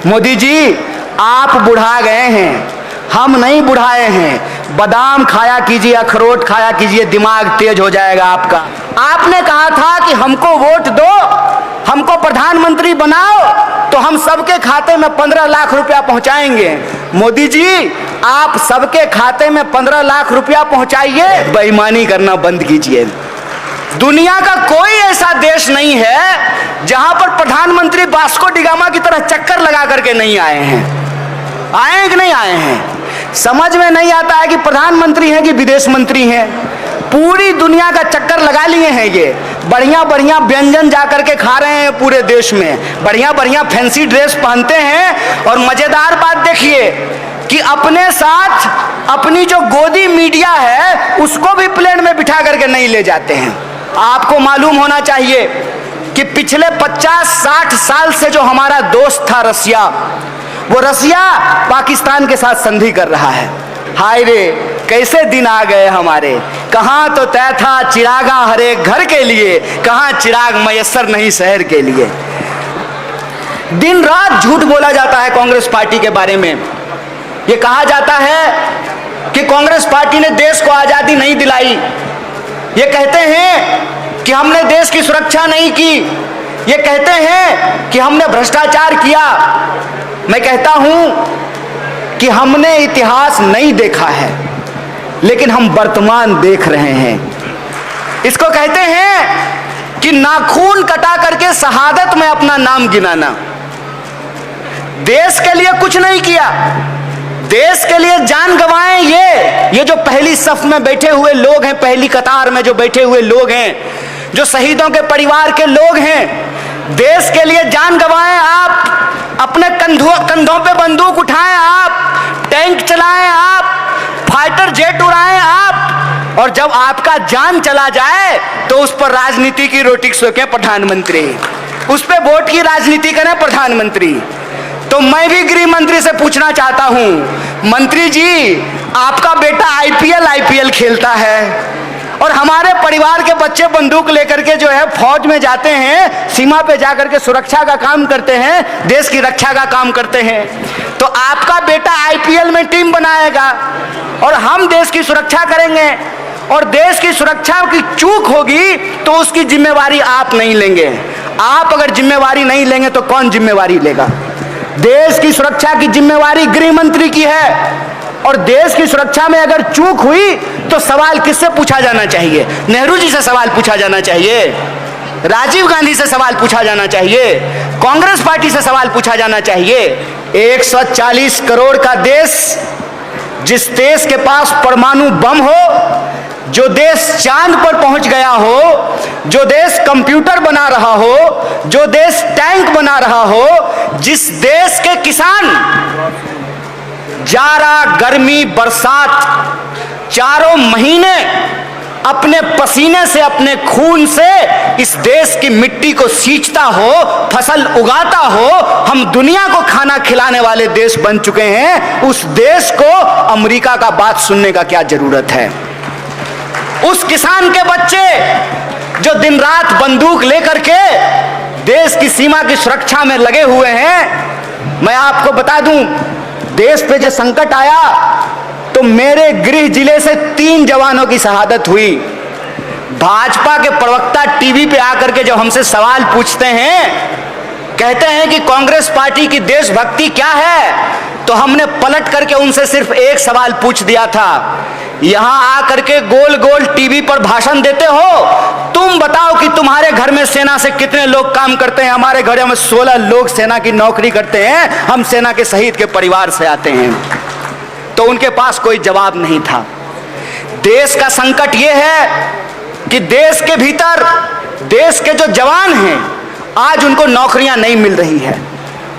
मोदी जी, आप बुढ़ा गए हैं, हम नहीं बुढ़ाए हैं। बादाम खाया कीजिए, अखरोट खाया कीजिए, दिमाग तेज हो जाएगा आपका। आपने कहा था कि हमको वोट दो, हमको प्रधानमंत्री बनाओ, तो हम सबके खाते में 15 लाख रुपया पहुंचाएंगे। मोदी जी, आप सबके खाते में 15 लाख रुपया पहुंचाइए, बेईमानी करना बंद कीजिए। दुनिया का कोई ऐसा देश नहीं है जहां पर प्रधानमंत्री वास्को डी गामा की तरह चक्कर लगा करके नहीं आए हैं। आए कि नहीं आए हैं? समझ में नहीं आता है कि प्रधानमंत्री हैं कि विदेश मंत्री हैं। पूरी दुनिया का चक्कर लगा लिए हैं ये। बढ़िया बढ़िया व्यंजन जा करके खा रहे हैं पूरे देश में, बढ़िया बढ़िया फैंसी ड्रेस पहनते हैं। और मजेदार बात देखिए कि अपने साथ अपनी जो गोदी मीडिया है उसको भी प्लेन में बिठा करके नहीं ले जाते हैं। आपको मालूम होना चाहिए कि पिछले 50-60 साल से जो हमारा दोस्त था रसिया, वो रसिया पाकिस्तान के साथ संधि कर रहा है। हाय रे, कैसे दिन आ गए हमारे। कहाँ तो तय था चिरागा हर एक घर के लिए, कहाँ चिराग मयस्सर नहीं शहर के लिए। दिन रात झूठ बोला जाता है कांग्रेस पार्टी के बारे में। ये कहा जाता है कि कांग्रेस पार्टी ने देश को आजादी नहीं दिलाई। ये कहते हैं कि हमने देश की सुरक्षा नहीं की। ये कहते हैं कि हमने भ्रष्टाचार किया। मैं कहता हूं कि हमने इतिहास नहीं देखा है, लेकिन हम वर्तमान देख रहे हैं। इसको कहते हैं कि नाखून कटा करके शहादत में अपना नाम गिनाना। देश के लिए कुछ नहीं किया, देश के लिए जान गंवाए। ये जो पहली सफ में बैठे हुए लोग हैं, पहली कतार में जो बैठे हुए लोग हैं, जो शहीदों के परिवार के लोग हैं, देश के लिए जान गंवाए आप। अपने कंधों पे बंदूक उठाएं आप, टैंक चलाएं आप, फाइटर जेट उड़ाएं आप, और जब आपका जान चला जाए तो उस पर राजनीति की रोटी सेकें प्रधानमंत्री, उस पर वोट की राजनीति करें प्रधानमंत्री। तो मैं भी गृह मंत्री से पूछना चाहता हूं, मंत्री जी, आपका बेटा आईपीएल खेलता है और हमारे परिवार के बच्चे बंदूक लेकर के जो है फौज में जाते हैं, सीमा पे जाकर के सुरक्षा का काम करते हैं, देश की रक्षा का काम करते हैं। तो आपका बेटा आईपीएल में टीम बनाएगा और हम देश की सुरक्षा करेंगे, और देश की सुरक्षा की चूक होगी तो उसकी जिम्मेवारी आप नहीं लेंगे। आप अगर जिम्मेवारी नहीं लेंगे तो कौन जिम्मेवारी लेगा? देश की सुरक्षा की जिम्मेवारी गृह मंत्री की है, और देश की सुरक्षा में अगर चूक हुई तो सवाल किससे पूछा जाना चाहिए? नेहरू जी से सवाल पूछा जाना चाहिए, राजीव गांधी से सवाल पूछा जाना चाहिए, कांग्रेस पार्टी से सवाल पूछा जाना चाहिए। 140 करोड़ का देश, जिस देश के पास परमाणु बम हो, जो देश चांद पर पहुंच गया हो, जो देश कंप्यूटर बना रहा हो, जो देश टैंक बना रहा हो, जिस देश के किसान जाड़ा गर्मी बरसात चारों महीने अपने पसीने से, अपने खून से इस देश की मिट्टी को सींचता हो, फसल उगाता हो, हम दुनिया को खाना खिलाने वाले देश बन चुके हैं। उस देश को अमेरिका का बात सुनने का क्या जरूरत है? उस किसान के बच्चे जो दिन रात बंदूक लेकर के देश की सीमा की सुरक्षा में लगे हुए हैं। मैं आपको बता दूं, देश पे जो संकट आया तो मेरे गृह जिले से 3 जवानों की शहादत हुई। भाजपा के प्रवक्ता टीवी पे आकर के जब हमसे सवाल पूछते हैं, कहते हैं कि कांग्रेस पार्टी की देशभक्ति क्या है, तो हमने पलट करके उनसे सिर्फ एक सवाल पूछ दिया था, यहां आकर के गोल गोल टीवी पर भाषण देते हो, तुम बताओ कि तुम्हारे घर में सेना से कितने लोग काम करते हैं? हमारे घरों में 16 लोग सेना की नौकरी करते हैं, हम सेना के शहीद के परिवार से आते हैं। तो उनके पास कोई जवाब नहीं था। देश का संकट यह है कि देश के भीतर देश के जो जवान हैं आज उनको नौकरियां नहीं मिल रही है।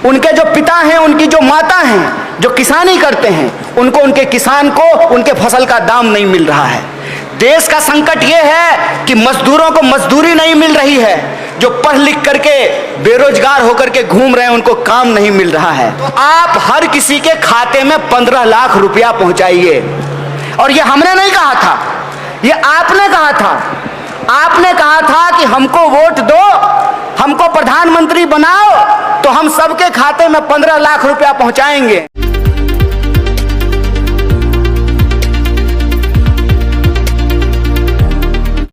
उनके जो पिता हैं, उनकी जो माता हैं, जो किसानी करते हैं, उनको, उनके किसान को उनके फसल का दाम नहीं मिल रहा है। देश का संकट यह है कि मजदूरों को मजदूरी नहीं मिल रही है, जो पढ़ लिख करके बेरोजगार होकर के घूम रहे हैं उनको काम नहीं मिल रहा है। तो आप हर किसी के खाते में 15 लाख रुपया पहुंचाइए। और ये हमने नहीं कहा था, ये आपने कहा था। आपने कहा था कि हमको वोट दो, हमको प्रधानमंत्री बनाओ तो हम सबके खाते में 15 लाख रुपया पहुंचाएंगे।